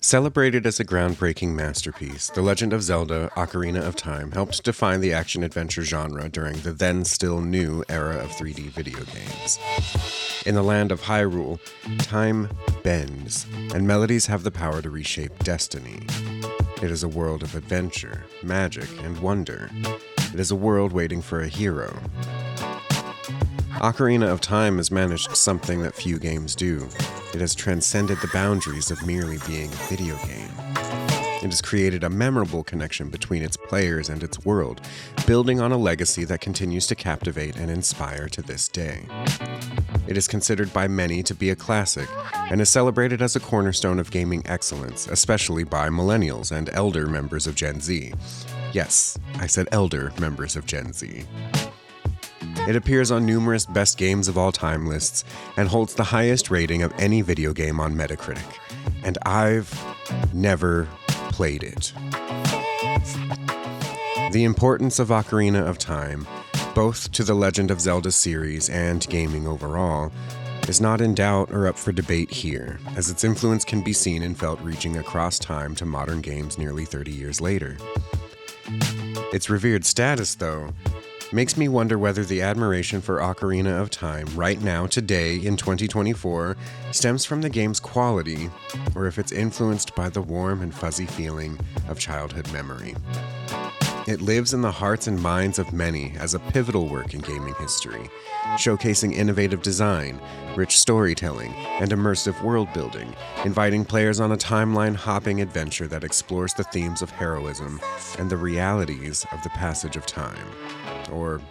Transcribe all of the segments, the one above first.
Celebrated as a groundbreaking masterpiece, The Legend of Zelda: Ocarina of Time helped define the action-adventure genre during the then-still-new era of 3D video games. In the land of Hyrule, time bends, and melodies have the power to reshape destiny. It is a world of adventure, magic, and wonder. It is a world waiting for a hero. Ocarina of Time has managed something that few games do. It has transcended the boundaries of merely being a video game. It has created a memorable connection between its players and its world, building on a legacy that continues to captivate and inspire to this day. It is considered by many to be a classic, and is celebrated as a cornerstone of gaming excellence, especially by Millennials and elder members of Gen Z. Yes, I said elder members of Gen Z. It appears on numerous best games of all time lists and holds the highest rating of any video game on Metacritic. And I've never played it. The importance of Ocarina of Time, both to the Legend of Zelda series and gaming overall, is not in doubt or up for debate here, as its influence can be seen and felt reaching across time to modern games nearly 30 years later. Its revered status, though, makes me wonder whether the admiration for Ocarina of Time right now, today, in 2024, stems from the game's quality, or if it's influenced by the warm and fuzzy feeling of childhood memory. It lives in the hearts and minds of many as a pivotal work in gaming history, showcasing innovative design, rich storytelling, and immersive world-building, inviting players on a timeline-hopping adventure that explores the themes of heroism and the realities of the passage of time. Or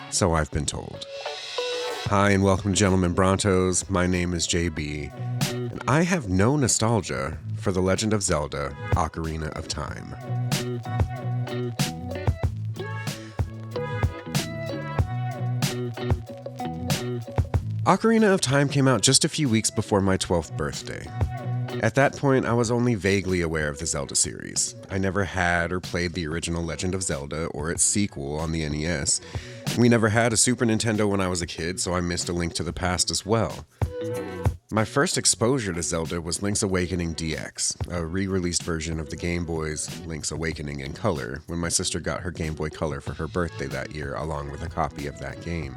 so I've been told. Hi and welcome to Gentlemen Brontos, my name is JB, and I have no nostalgia for The Legend of Zelda: Ocarina of Time. Ocarina of Time came out just a few weeks before my 12th birthday. At that point, I was only vaguely aware of the Zelda series. I never had or played the original Legend of Zelda or its sequel on the NES. We never had a Super Nintendo when I was a kid, so I missed A Link to the Past as well. My first exposure to Zelda was Link's Awakening DX, a re-released version of the Game Boy's Link's Awakening in color, when my sister got her Game Boy Color for her birthday that year, along with a copy of that game.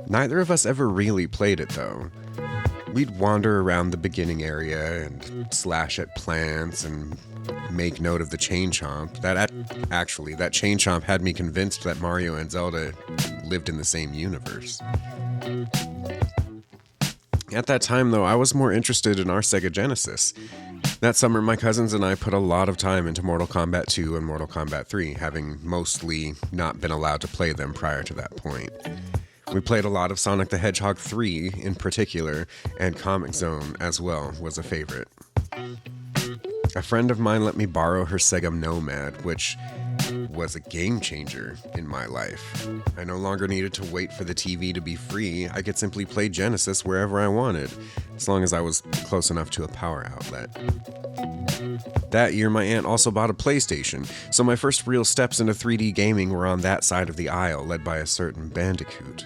Neither of us ever really played it, though. We'd wander around the beginning area and slash at plants and make note of the chain chomp. That chain chomp had me convinced that Mario and Zelda lived in the same universe. At that time, though, I was more interested in our Sega Genesis. That summer, my cousins and I put a lot of time into Mortal Kombat 2 and Mortal Kombat 3, having mostly not been allowed to play them prior to that point. We played a lot of Sonic the Hedgehog 3 in particular, and Comic Zone as well was a favorite. A friend of mine let me borrow her Sega Nomad, which was a game changer in my life. I no longer needed to wait for the TV to be free. I could simply play Genesis wherever I wanted, as long as I was close enough to a power outlet. That year, my aunt also bought a PlayStation, so my first real steps into 3D gaming were on that side of the aisle, led by a certain Bandicoot.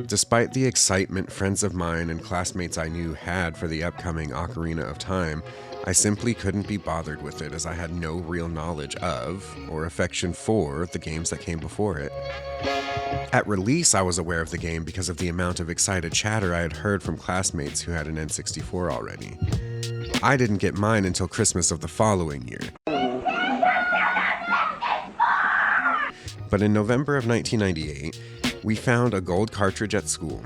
Despite the excitement friends of mine and classmates I knew had for the upcoming Ocarina of Time, I simply couldn't be bothered with it, as I had no real knowledge of, or affection for, the games that came before it. At release, I was aware of the game because of the amount of excited chatter I had heard from classmates who had an N64 already. I didn't get mine until Christmas of the following year. But in November of 1998, we found a gold cartridge at school.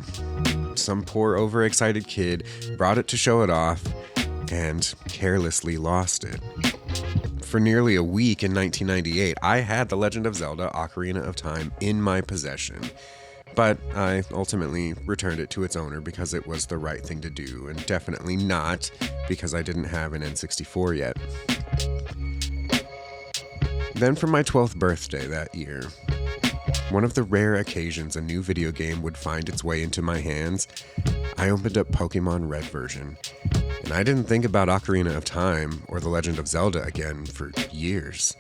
Some poor overexcited kid brought it to show it off and carelessly lost it. For nearly a week in 1998, I had The Legend of Zelda: Ocarina of Time in my possession. But I ultimately returned it to its owner because it was the right thing to do, and definitely not because I didn't have an N64 yet. Then for my 12th birthday that year, one of the rare occasions a new video game would find its way into my hands, I opened up Pokemon Red version, and I didn't think about Ocarina of Time or The Legend of Zelda again for years.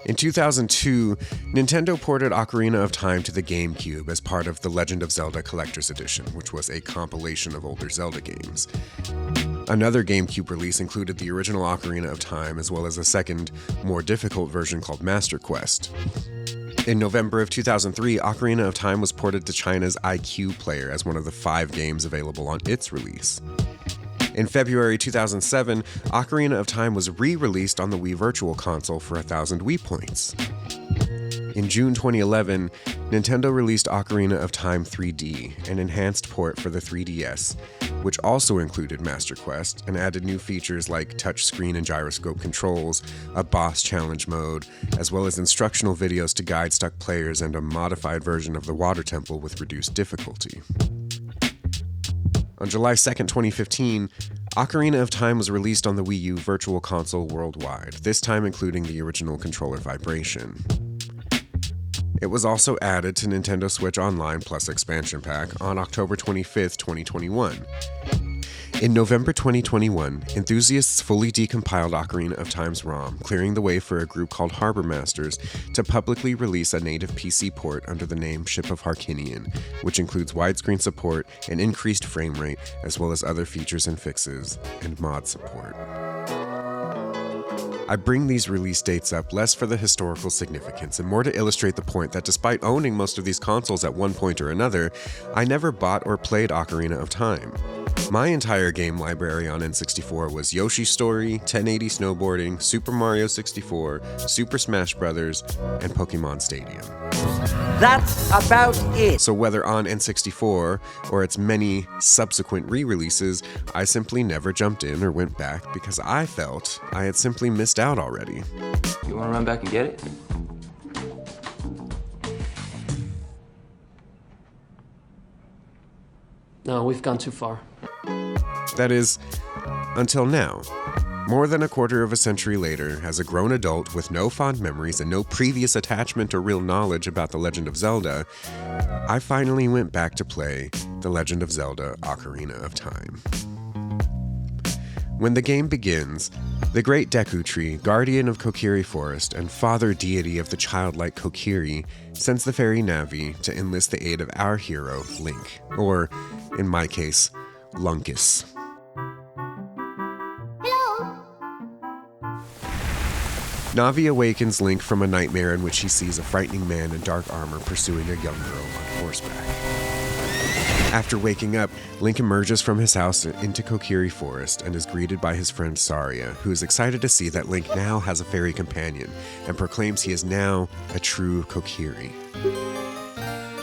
In 2002, Nintendo ported Ocarina of Time to the GameCube as part of the Legend of Zelda Collector's Edition, which was a compilation of older Zelda games. Another GameCube release included the original Ocarina of Time, as well as a second, more difficult version called Master Quest. In November of 2003, Ocarina of Time was ported to China's iQII player as one of the 5 games available on its release. In February 2007, Ocarina of Time was re-released on the Wii Virtual Console for 1,000 Wii points. In June 2011, Nintendo released Ocarina of Time 3D, an enhanced port for the 3DS, which also included Master Quest and added new features like touchscreen and gyroscope controls, a boss challenge mode, as well as instructional videos to guide stuck players and a modified version of the Water Temple with reduced difficulty. On July 2, 2015, Ocarina of Time was released on the Wii U Virtual Console worldwide, this time including the original controller vibration. It was also added to Nintendo Switch Online Plus Expansion Pack on October 25, 2021. In November 2021, enthusiasts fully decompiled Ocarina of Time's ROM, clearing the way for a group called Harbor Masters to publicly release a native PC port under the name Ship of Harkinian, which includes widescreen support and increased frame rate, as well as other features and fixes, and mod support. I bring these release dates up less for the historical significance and more to illustrate the point that despite owning most of these consoles at one point or another, I never bought or played Ocarina of Time. My entire game library on N64 was Yoshi's Story, 1080 Snowboarding, Super Mario 64, Super Smash Bros., and Pokemon Stadium. That's about it. So whether on N64 or its many subsequent re-releases, I simply never jumped in or went back because I felt I had simply missed out already. You want to run back and get it? No, we've gone too far. That is, until now. More than a quarter of a century later, as a grown adult with no fond memories and no previous attachment or real knowledge about The Legend of Zelda, I finally went back to play The Legend of Zelda Ocarina of Time. When the game begins, the great Deku Tree, guardian of Kokiri Forest and father deity of the childlike Kokiri, sends the fairy Navi to enlist the aid of our hero, Link, or, in my case, Lunkus. Navi awakens Link from a nightmare in which he sees a frightening man in dark armor pursuing a young girl on horseback. After waking up, Link emerges from his house into Kokiri Forest and is greeted by his friend Saria, who is excited to see that Link now has a fairy companion and proclaims he is now a true Kokiri.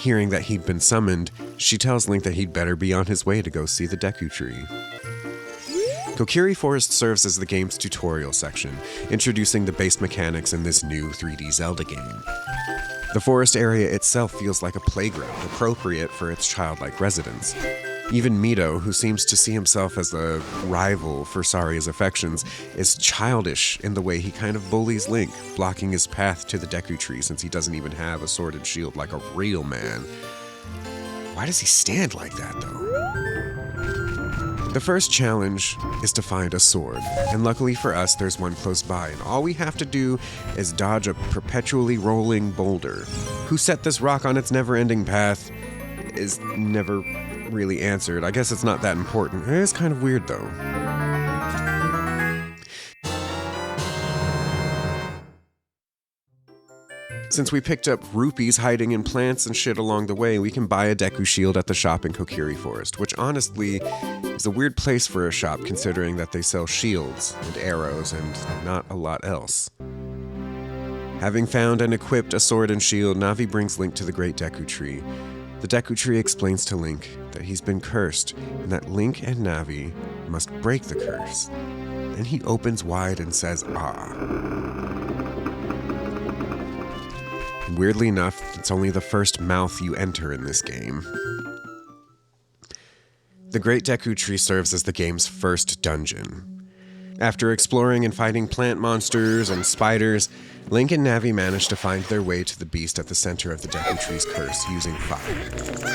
Hearing that he'd been summoned, she tells Link that he'd better be on his way to go see the Deku Tree. Kokiri Forest serves as the game's tutorial section, introducing the base mechanics in this new 3D Zelda game. The forest area itself feels like a playground, appropriate for its childlike residents. Even Mito, who seems to see himself as a rival for Saria's affections, is childish in the way he kind of bullies Link, blocking his path to the Deku Tree since he doesn't even have a sword and shield like a real man. Why does he stand like that, though? The first challenge is to find a sword, and luckily for us, there's one close by, and all we have to do is dodge a perpetually rolling boulder. Who set this rock on its never-ending path is never really answered. I guess it's not that important. It is kind of weird, though. Since we picked up rupees hiding in plants and shit along the way, we can buy a Deku Shield at the shop in Kokiri Forest, which honestly is a weird place for a shop considering that they sell shields and arrows and not a lot else. Having found and equipped a sword and shield, Navi brings Link to the Great Deku Tree. The Deku Tree explains to Link that he's been cursed and that Link and Navi must break the curse. Then he opens wide and says, "Ah." Weirdly enough, it's only the first mouth you enter in this game. The Great Deku Tree serves as the game's first dungeon. After exploring and fighting plant monsters and spiders, Link and Navi manage to find their way to the beast at the center of the Deku Tree's curse using fire.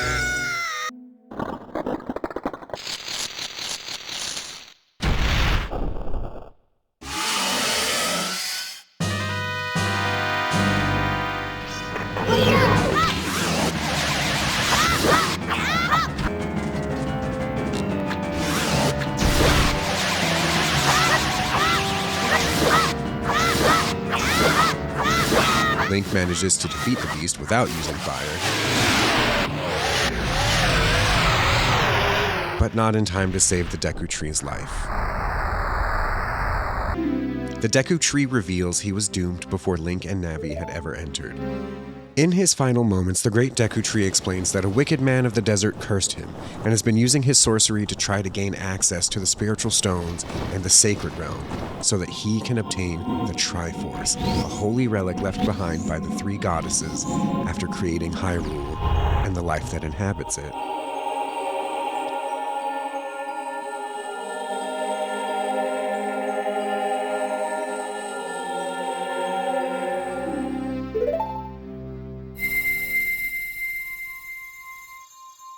Link manages to defeat the beast without using fire, but not in time to save the Deku Tree's life. The Deku Tree reveals he was doomed before Link and Navi had ever entered. In his final moments, the Great Deku Tree explains that a wicked man of the desert cursed him, and has been using his sorcery to try to gain access to the spiritual stones and the sacred realm, so that he can obtain the Triforce, a holy relic left behind by the three goddesses after creating Hyrule and the life that inhabits it.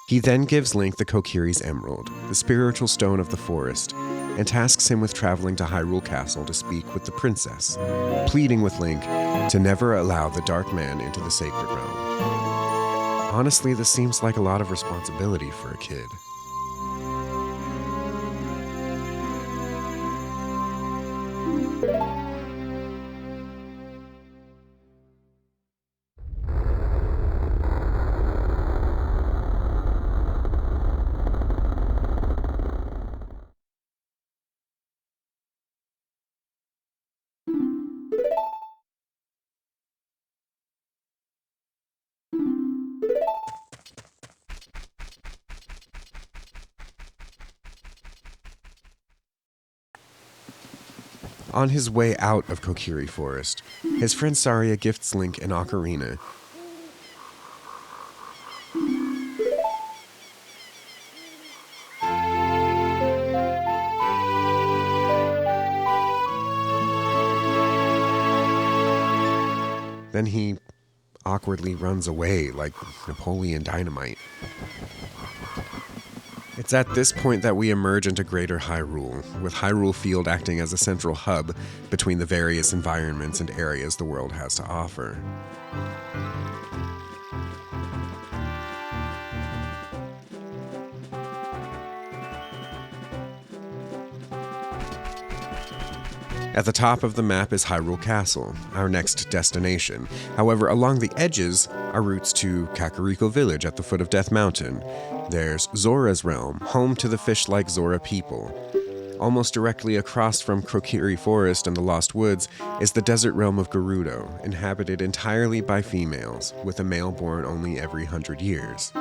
He then gives Link the Kokiri's Emerald, the spiritual stone of the forest, and tasks him with traveling to Hyrule Castle to speak with the princess, pleading with Link to never allow the Dark Man into the sacred realm. Honestly, this seems like a lot of responsibility for a kid. On his way out of Kokiri Forest, his friend Saria gifts Link an ocarina. Then he awkwardly runs away like Napoleon Dynamite. It's at this point that we emerge into Greater Hyrule, with Hyrule Field acting as a central hub between the various environments and areas the world has to offer. At the top of the map is Hyrule Castle, our next destination. However, along the edges are routes to Kakariko Village at the foot of Death Mountain. There's Zora's Realm, home to the fish-like Zora people. Almost directly across from Kokiri Forest and the Lost Woods is the desert realm of Gerudo, inhabited entirely by females, with a male born only every 100 years.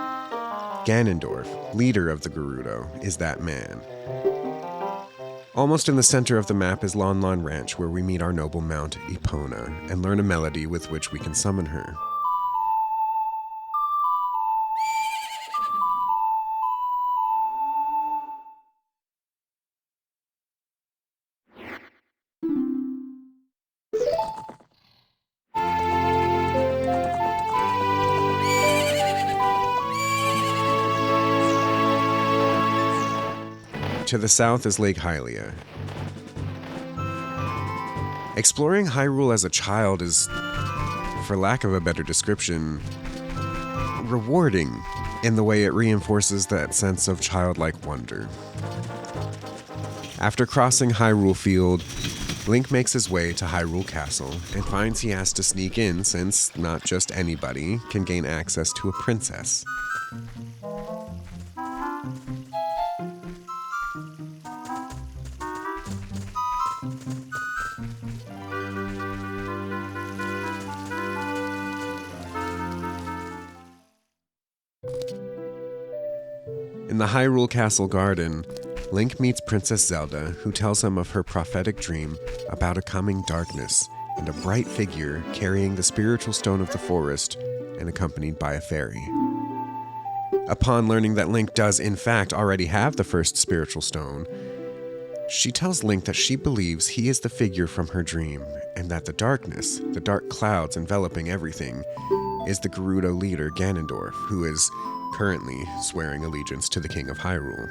Ganondorf, leader of the Gerudo, is that man. Almost in the center of the map is Lon Lon Ranch, where we meet our noble mount, Epona, and learn a melody with which we can summon her. To the south is Lake Hylia. Exploring Hyrule as a child is, for lack of a better description, rewarding in the way it reinforces that sense of childlike wonder. After crossing Hyrule Field, Link makes his way to Hyrule Castle and finds he has to sneak in since not just anybody can gain access to a princess. In the Hyrule Castle garden, Link meets Princess Zelda, who tells him of her prophetic dream about a coming darkness and a bright figure carrying the spiritual stone of the forest and accompanied by a fairy. Upon learning that Link does in fact already have the first spiritual stone, she tells Link that she believes he is the figure from her dream and that the darkness, the dark clouds enveloping everything, is the Gerudo leader Ganondorf, who is currently swearing allegiance to the King of Hyrule.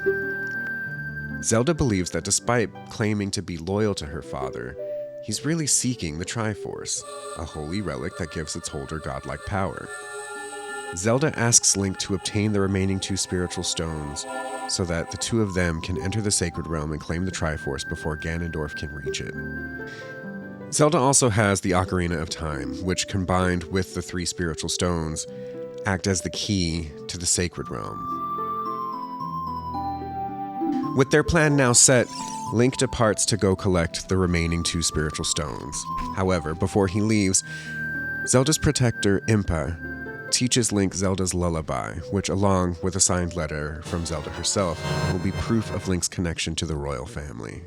Zelda believes that despite claiming to be loyal to her father, he's really seeking the Triforce, a holy relic that gives its holder godlike power. Zelda asks Link to obtain the remaining 2 spiritual stones so that the 2 of them can enter the sacred realm and claim the Triforce before Ganondorf can reach it. Zelda also has the Ocarina of Time, which combined with the 3 spiritual stones, act as the key to the Sacred Realm. With their plan now set, Link departs to go collect the remaining 2 spiritual stones. However, before he leaves, Zelda's protector, Impa, teaches Link Zelda's lullaby, which, along with a signed letter from Zelda herself, will be proof of Link's connection to the royal family.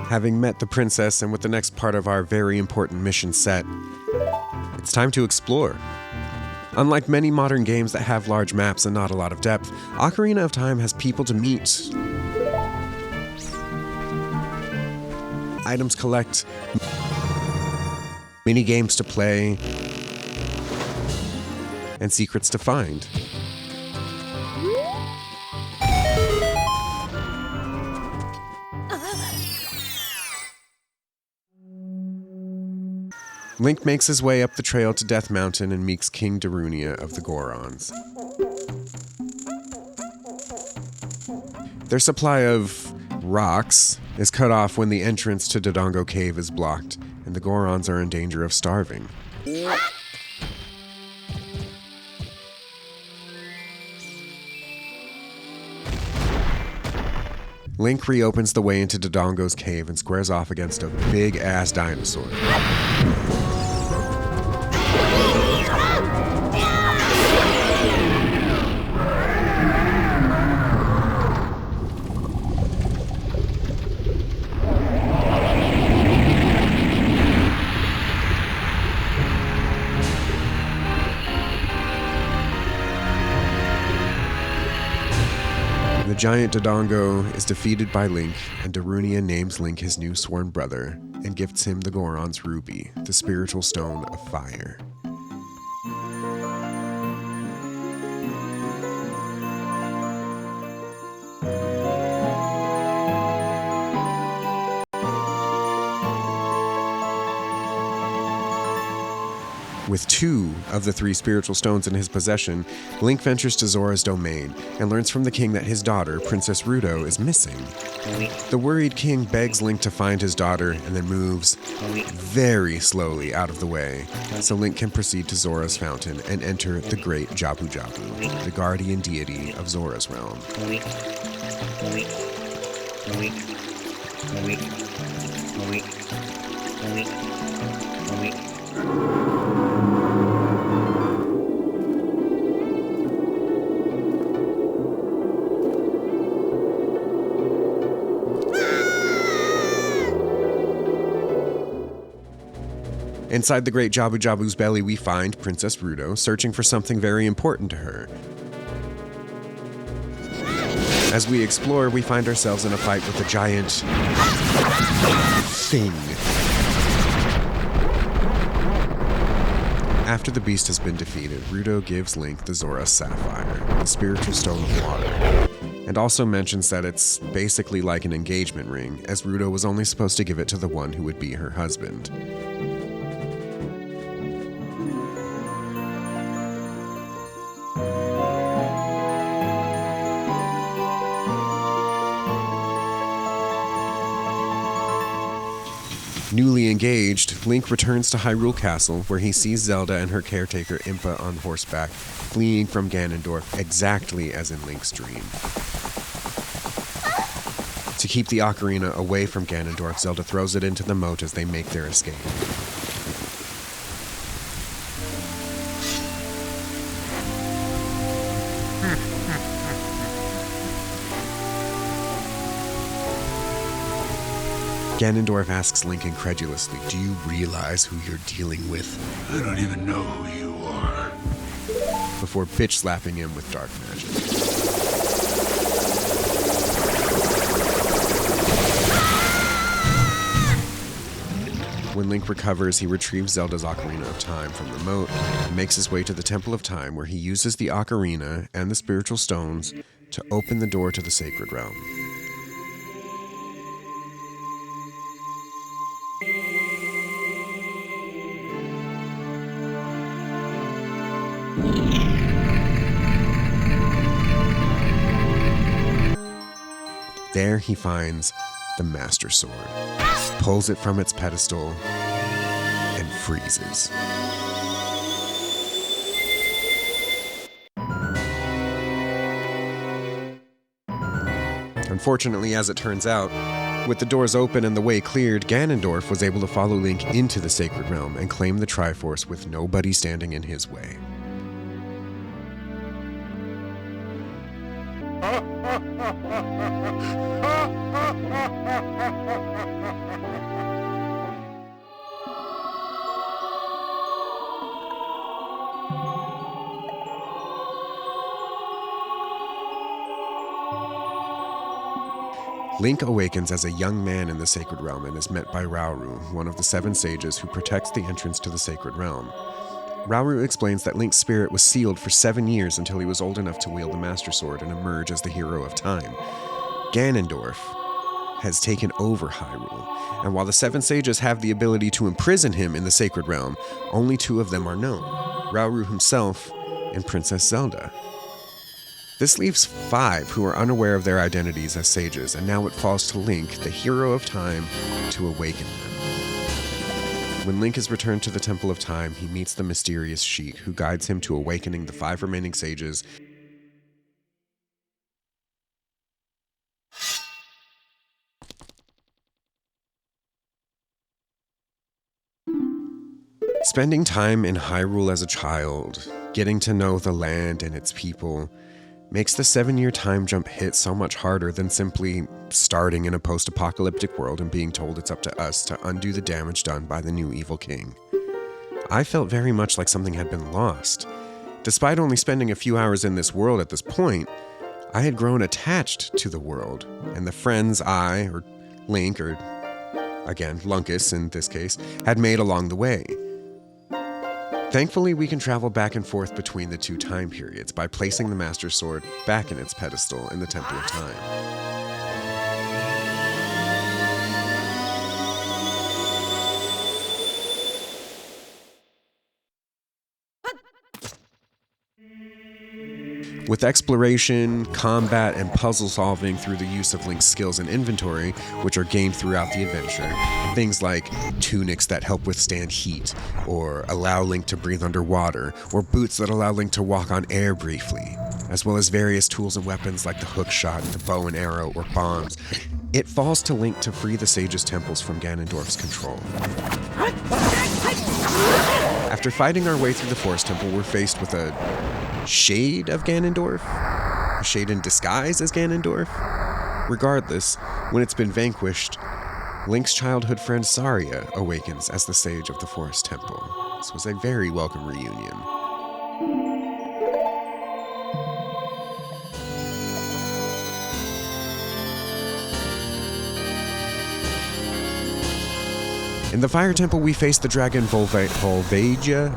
Having met the princess and with the next part of our very important mission set, it's time to explore. Unlike many modern games that have large maps and not a lot of depth, Ocarina of Time has people to meet, items collect, mini games to play, and secrets to find. Link makes his way up the trail to Death Mountain and meets King Darunia of the Gorons. Their supply of rocks is cut off when the entrance to Dodongo Cave is blocked, and the Gorons are in danger of starving. Link reopens the way into Dodongo's cave and squares off against a big-ass dinosaur. The giant Dodongo is defeated by Link, and Darunia names Link his new sworn brother and gifts him the Goron's ruby, the spiritual stone of fire. With 2 of the 3 spiritual stones in his possession, Link ventures to Zora's domain and learns from the king that his daughter, Princess Ruto, is missing. The worried king begs Link to find his daughter and then moves very slowly out of the way so Link can proceed to Zora's fountain and enter the great Jabu Jabu, the guardian deity of Zora's realm. Inside the great Jabu Jabu's belly, we find Princess Ruto searching for something very important to her. As we explore, we find ourselves in a fight with a giant thing. After the beast has been defeated, Ruto gives Link the Zora Sapphire, the spiritual stone of water, and also mentions that it's basically like an engagement ring, as Ruto was only supposed to give it to the one who would be her husband. Newly engaged, Link returns to Hyrule Castle, where he sees Zelda and her caretaker Impa on horseback, fleeing from Ganondorf exactly as in Link's dream. To keep the ocarina away from Ganondorf, Zelda throws it into the moat as they make their escape. Ganondorf asks Link incredulously, "Do you realize who you're dealing with?" I don't even know who you are. Before bitch slapping him with dark magic. When Link recovers, he retrieves Zelda's Ocarina of Time from the moat and makes his way to the Temple of Time, where he uses the ocarina and the spiritual stones to open the door to the Sacred Realm. There he finds the Master Sword, pulls it from its pedestal, and freezes. Unfortunately, as it turns out, with the doors open and the way cleared, Ganondorf was able to follow Link into the Sacred Realm and claim the Triforce with nobody standing in his way. Link awakens as a young man in the Sacred Realm and is met by Rauru, one of the 7 sages who protects the entrance to the Sacred Realm. Rauru explains that Link's spirit was sealed for 7 years until he was old enough to wield the Master Sword and emerge as the hero of time. Ganondorf has taken over Hyrule, and while the 7 sages have the ability to imprison him in the Sacred Realm, only 2 of them are known, Rauru himself and Princess Zelda. This leaves 5 who are unaware of their identities as sages, and now it falls to Link, the hero of time, to awaken them. When Link is returned to the Temple of Time, he meets the mysterious Sheik, who guides him to awakening the 5 remaining sages. Spending time in Hyrule as a child, getting to know the land and its people, makes the 7-year time jump hit so much harder than simply starting in a post-apocalyptic world and being told it's up to us to undo the damage done by the new evil king. I felt very much like something had been lost. Despite only spending a few hours in this world at this point, I had grown attached to the world, and the friends I, or Link, or again, Lunkus in this case, had made along the way. Thankfully, we can travel back and forth between the 2 time periods by placing the Master Sword back in its pedestal in the Temple of Time. With exploration, combat, and puzzle solving through the use of Link's skills and inventory, which are gained throughout the adventure, things like tunics that help withstand heat, or allow Link to breathe underwater, or boots that allow Link to walk on air briefly, as well as various tools and weapons like the hookshot, the bow and arrow, or bombs, it falls to Link to free the sages' temples from Ganondorf's control. After fighting our way through the Forest Temple, we're faced with a shade of Ganondorf? A shade in disguise as Ganondorf? Regardless, when it's been vanquished, Link's childhood friend Saria awakens as the sage of the Forest Temple. This was a very welcome reunion. In the Fire Temple, we face the dragon Volvagia.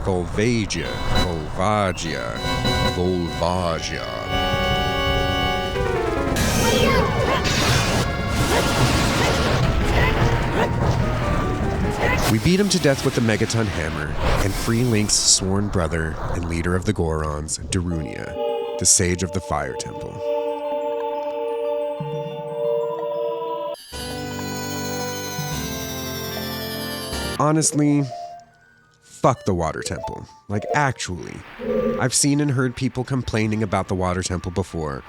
We beat him to death with the Megaton Hammer and free Link's sworn brother and leader of the Gorons, Darunia, the sage of the Fire Temple. Honestly, fuck the Water Temple. Like, actually. I've seen and heard people complaining about the Water Temple before,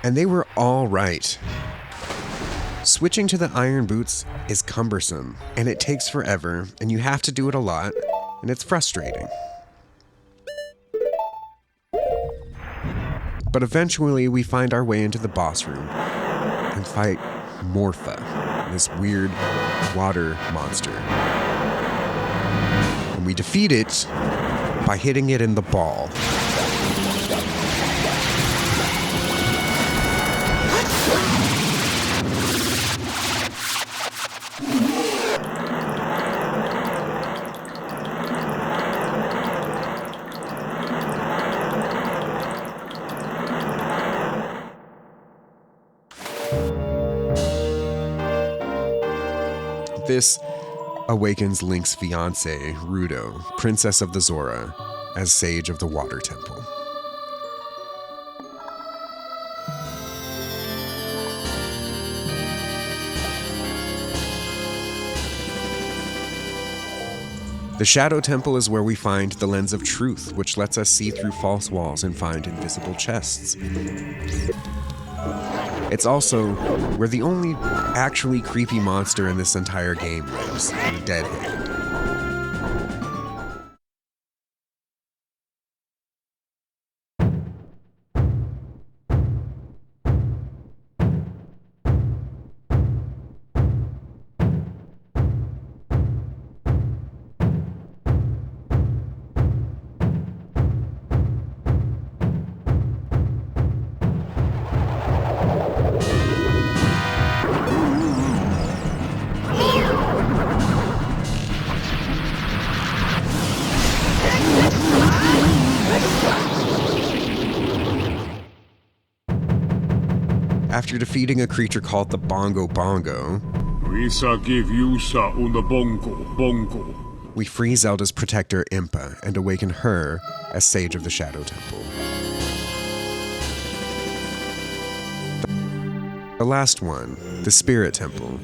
and they were all right. Switching to the Iron Boots is cumbersome, and it takes forever, and you have to do it a lot, and it's frustrating. But eventually, we find our way into the boss room and fight Morpha, this weird water monster. And we defeat it by hitting it in the ball. This awakens Link's fiancée, Ruto, Princess of the Zora, as Sage of the Water Temple. The Shadow Temple is where we find the Lens of Truth, which lets us see through false walls and find invisible chests. It's also where the only actually creepy monster in this entire game lives, the Deadhead. After defeating a creature called the Bongo Bongo, We give you sa una bongo. we free Zelda's protector Impa and awaken her as Sage of the Shadow Temple. The last one, the Spirit Temple,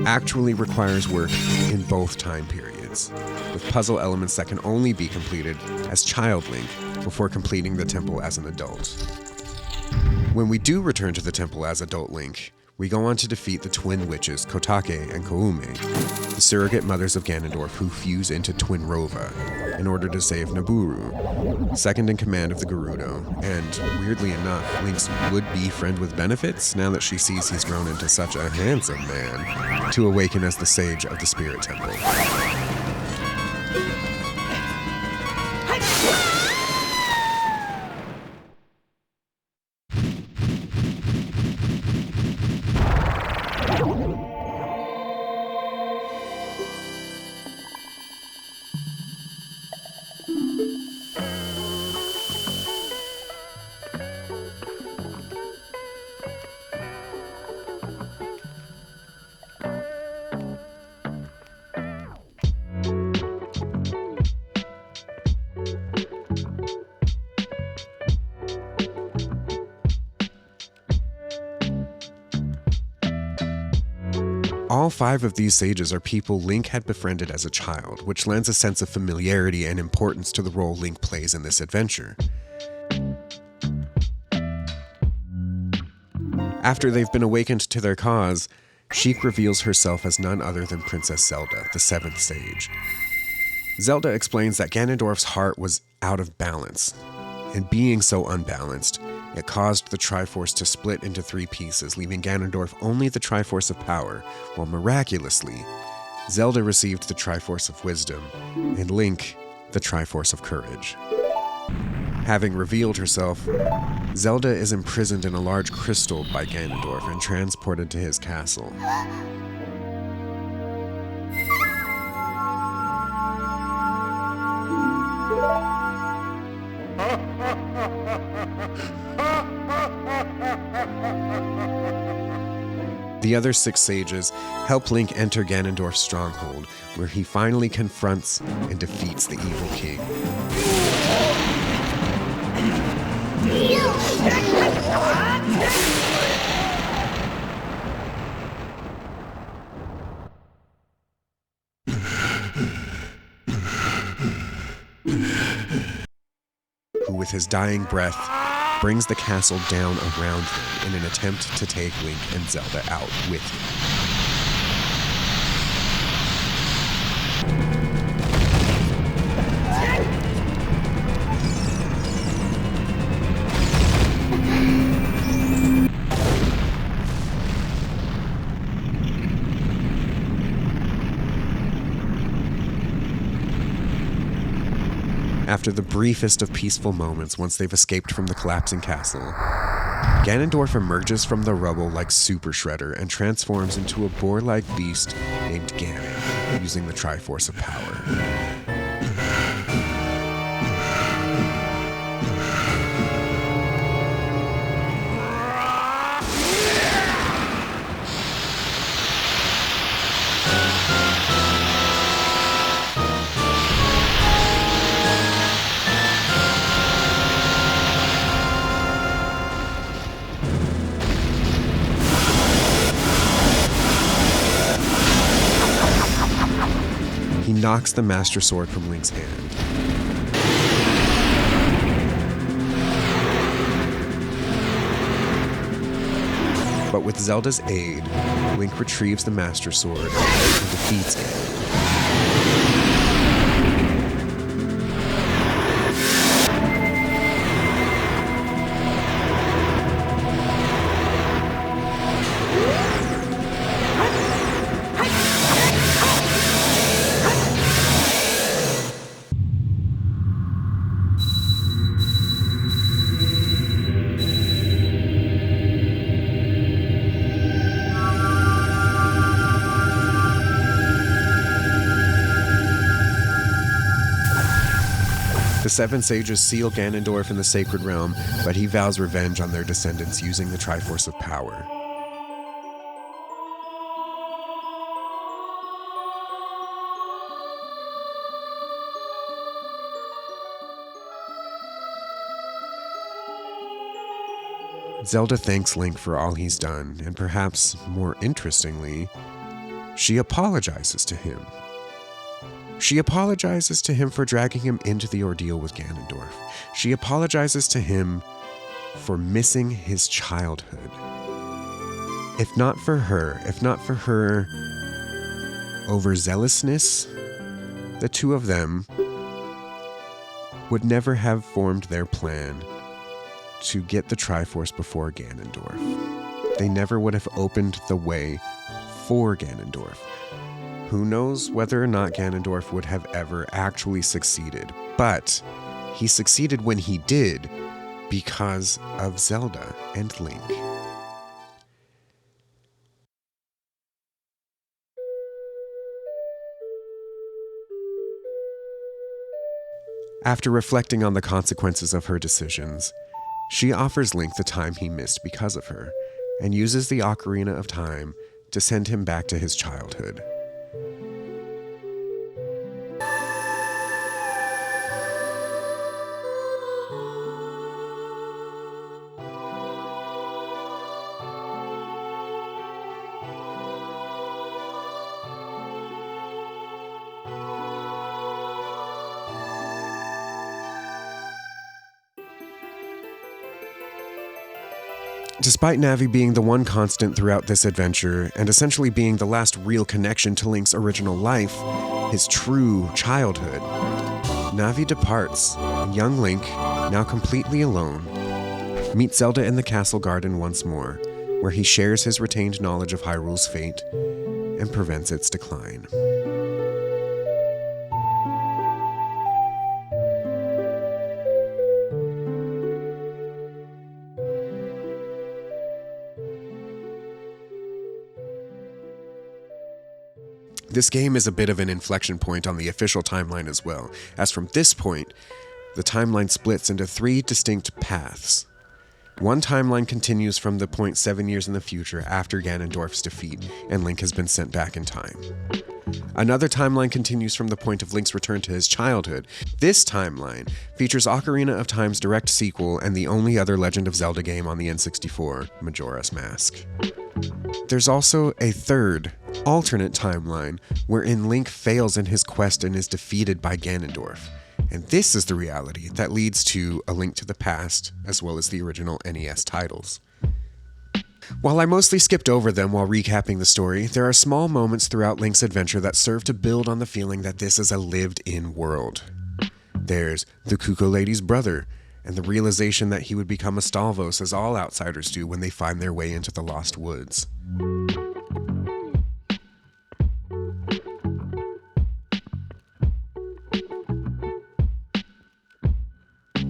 actually requires work in both time periods, with puzzle elements that can only be completed as Child Link before completing the temple as an adult. When we do return to the temple as adult Link, we go on to defeat the twin witches Kotake and Koume, the surrogate mothers of Ganondorf who fuse into Twin Rova in order to save Nabooru, second in command of the Gerudo, and weirdly enough, Link's would-be friend with benefits, now that she sees he's grown into such a handsome man, to awaken as the Sage of the Spirit Temple. All 5 of these sages are people Link had befriended as a child, which lends a sense of familiarity and importance to the role Link plays in this adventure. After they've been awakened to their cause, Sheik reveals herself as none other than Princess Zelda, the 7th sage. Zelda explains that Ganondorf's heart was out of balance, and being so unbalanced, it caused the Triforce to split into 3 pieces, leaving Ganondorf only the Triforce of Power, while miraculously, Zelda received the Triforce of Wisdom, and Link the Triforce of Courage. Having revealed herself, Zelda is imprisoned in a large crystal by Ganondorf and transported to his castle. The other 6 sages help Link enter Ganondorf's stronghold, where he finally confronts and defeats the evil king. Who, with his dying breath, brings the castle down around them in an attempt to take Link and Zelda out with him. After the briefest of peaceful moments once they've escaped from the collapsing castle, Ganondorf emerges from the rubble like Super Shredder and transforms into a boar-like beast named Ganon, using the Triforce of Power. He knocks the Master Sword from Link's hand. But with Zelda's aid, Link retrieves the Master Sword and defeats Ganon. The Seven Sages seal Ganondorf in the Sacred Realm, but he vows revenge on their descendants using the Triforce of Power. Zelda thanks Link for all he's done, and perhaps more interestingly, she apologizes to him. She apologizes to him for dragging him into the ordeal with Ganondorf. She apologizes to him for missing his childhood. If not for her overzealousness, the two of them would never have formed their plan to get the Triforce before Ganondorf. They never would have opened the way for Ganondorf. Who knows whether or not Ganondorf would have ever actually succeeded, but he succeeded when he did because of Zelda and Link. After reflecting on the consequences of her decisions, she offers Link the time he missed because of her, and uses the Ocarina of Time to send him back to his childhood. Despite Navi being the one constant throughout this adventure, and essentially being the last real connection to Link's original life, his true childhood, Navi departs, and young Link, now completely alone, meets Zelda in the castle garden once more, where he shares his retained knowledge of Hyrule's fate and prevents its decline. This game is a bit of an inflection point on the official timeline as well, as from this point, the timeline splits into 3 distinct paths. One timeline continues from the point 7 years in the future after Ganondorf's defeat, and Link has been sent back in time. Another timeline continues from the point of Link's return to his childhood. This timeline features Ocarina of Time's direct sequel and the only other Legend of Zelda game on the N64, Majora's Mask. There's also a third, alternate timeline wherein Link fails in his quest and is defeated by Ganondorf. And this is the reality that leads to A Link to the Past, as well as the original NES titles. While I mostly skipped over them while recapping the story, there are small moments throughout Link's adventure that serve to build on the feeling that this is a lived-in world. There's the Cuckoo Lady's brother, and the realization that he would become a Stalvos as all outsiders do when they find their way into the Lost Woods.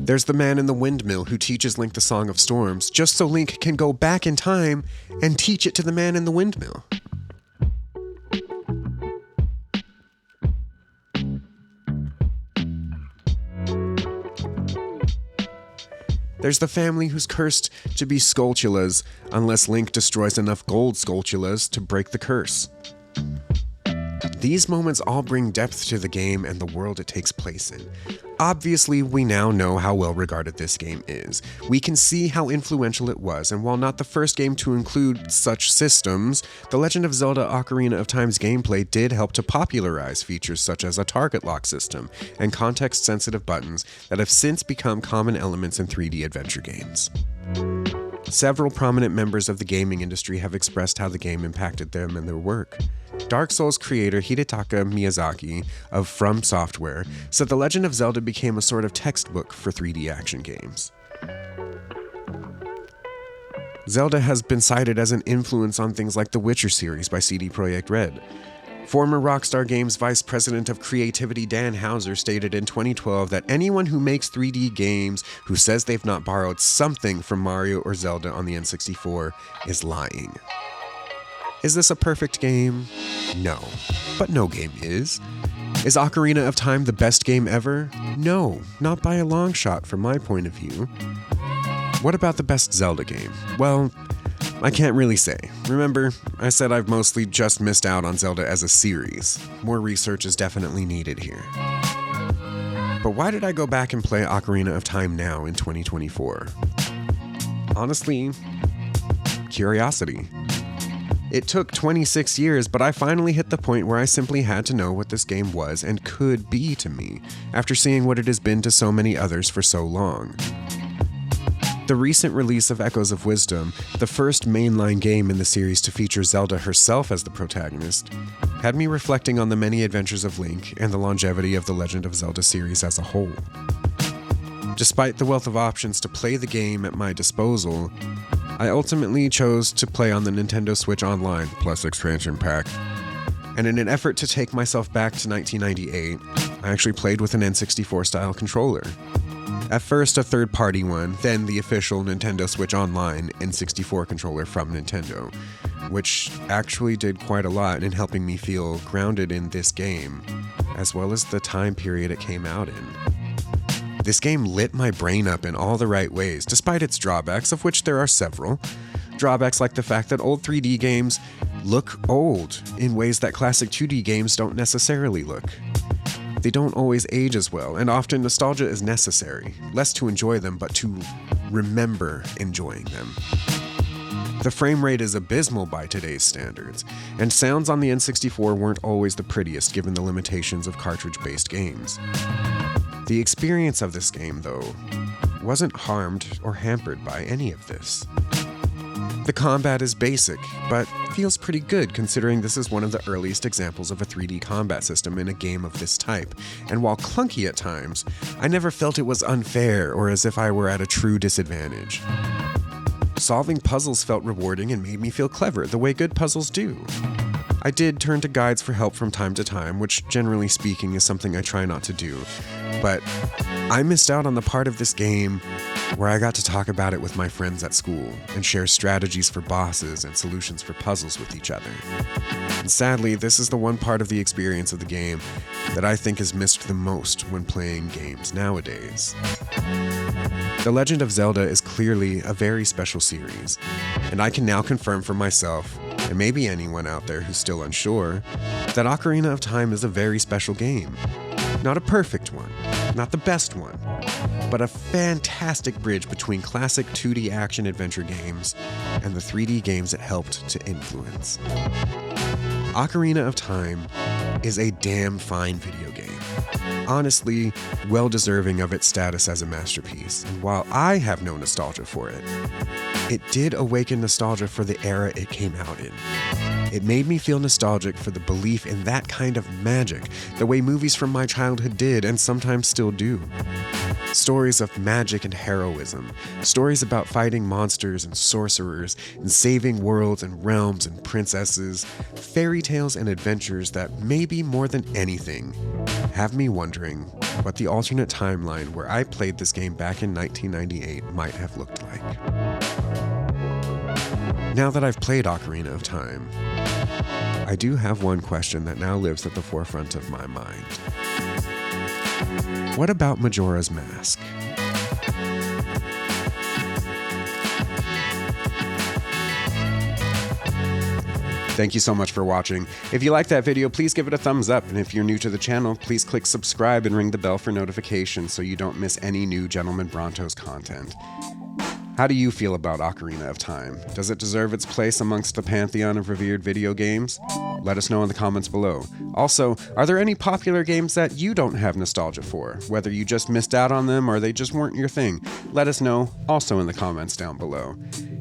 There's the man in the windmill who teaches Link the Song of Storms, just so Link can go back in time and teach it to the man in the windmill. There's the family who's cursed to be Skulltulas unless Link destroys enough gold Skulltulas to break the curse. These moments all bring depth to the game and the world it takes place in. Obviously, we now know how well regarded this game is. We can see how influential it was, and while not the first game to include such systems, The Legend of Zelda Ocarina of Time's gameplay did help to popularize features such as a target lock system and context-sensitive buttons that have since become common elements in 3D adventure games. Several prominent members of the gaming industry have expressed how the game impacted them and their work. Dark Souls creator Hidetaka Miyazaki of From Software said The Legend of Zelda became a sort of textbook for 3D action games. Zelda has been cited as an influence on things like the Witcher series by CD Projekt Red. Former Rockstar Games Vice President of Creativity Dan Houser stated in 2012 that anyone who makes 3D games who says they've not borrowed something from Mario or Zelda on the N64 is lying. Is this a perfect game? No. But no game is. Is Ocarina of Time the best game ever? No, not by a long shot from my point of view. What about the best Zelda game? Well, I can't really say. Remember, I said I've mostly just missed out on Zelda as a series. More research is definitely needed here. But why did I go back and play Ocarina of Time now in 2024? Honestly, curiosity. It took 26 years, but I finally hit the point where I simply had to know what this game was and could be to me, after seeing what it has been to so many others for so long. The recent release of Echoes of Wisdom, the first mainline game in the series to feature Zelda herself as the protagonist, had me reflecting on the many adventures of Link and the longevity of the Legend of Zelda series as a whole. Despite the wealth of options to play the game at my disposal, I ultimately chose to play on the Nintendo Switch Online Plus expansion pack. And in an effort to take myself back to 1998, I actually played with an N64-style controller. At first a third-party one, then the official Nintendo Switch Online N64 controller from Nintendo, which actually did quite a lot in helping me feel grounded in this game, as well as the time period it came out in. This game lit my brain up in all the right ways, despite its drawbacks, of which there are several. Drawbacks like the fact that old 3D games look old in ways that classic 2D games don't necessarily look. They don't always age as well, and often nostalgia is necessary, less to enjoy them, but to remember enjoying them. The frame rate is abysmal by today's standards, and sounds on the N64 weren't always the prettiest given the limitations of cartridge-based games. The experience of this game, though, wasn't harmed or hampered by any of this. The combat is basic, but feels pretty good considering this is one of the earliest examples of a 3D combat system in a game of this type, and while clunky at times, I never felt it was unfair or as if I were at a true disadvantage. Solving puzzles felt rewarding and made me feel clever, the way good puzzles do. I did turn to guides for help from time to time, which generally speaking is something I try not to do, but I missed out on the part of this game where I got to talk about it with my friends at school and share strategies for bosses and solutions for puzzles with each other. And sadly, this is the one part of the experience of the game that I think is missed the most when playing games nowadays. The Legend of Zelda is clearly a very special series, and I can now confirm for myself, and maybe anyone out there who's still unsure, that Ocarina of Time is a very special game. Not a perfect one, not the best one, but a fantastic bridge between classic 2D action-adventure games and the 3D games it helped to influence. Ocarina of Time is a damn fine video game. Honestly, well deserving of its status as a masterpiece, and while I have no nostalgia for it, it did awaken nostalgia for the era it came out in. It made me feel nostalgic for the belief in that kind of magic, the way movies from my childhood did and sometimes still do. Stories of magic and heroism, stories about fighting monsters and sorcerers, and saving worlds and realms and princesses, fairy tales and adventures that maybe more than anything have me wondering what the alternate timeline where I played this game back in 1998 might have looked like. Now that I've played Ocarina of Time, I do have one question that now lives at the forefront of my mind. What about Majora's Mask? Thank you so much for watching. If you liked that video, please give it a thumbs up. And if you're new to the channel, please click subscribe and ring the bell for notifications so you don't miss any new Gentleman Brontos content. How do you feel about Ocarina of Time? Does it deserve its place amongst the pantheon of revered video games? Let us know in the comments below. Also, are there any popular games that you don't have nostalgia for? Whether you just missed out on them or they just weren't your thing, let us know also in the comments down below.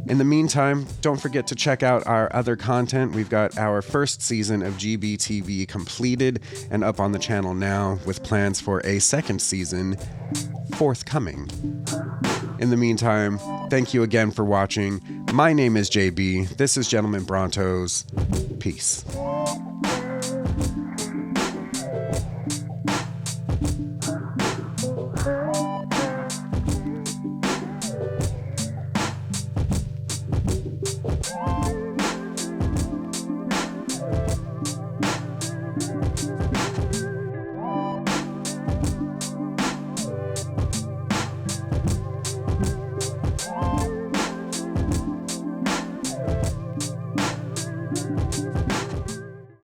In the meantime, don't forget to check out our other content. We've got our first season of GBTV completed and up on the channel now, with plans for a second season forthcoming. In the meantime, thank you again for watching. My name is JB. This is Gentleman Brontos. Peace.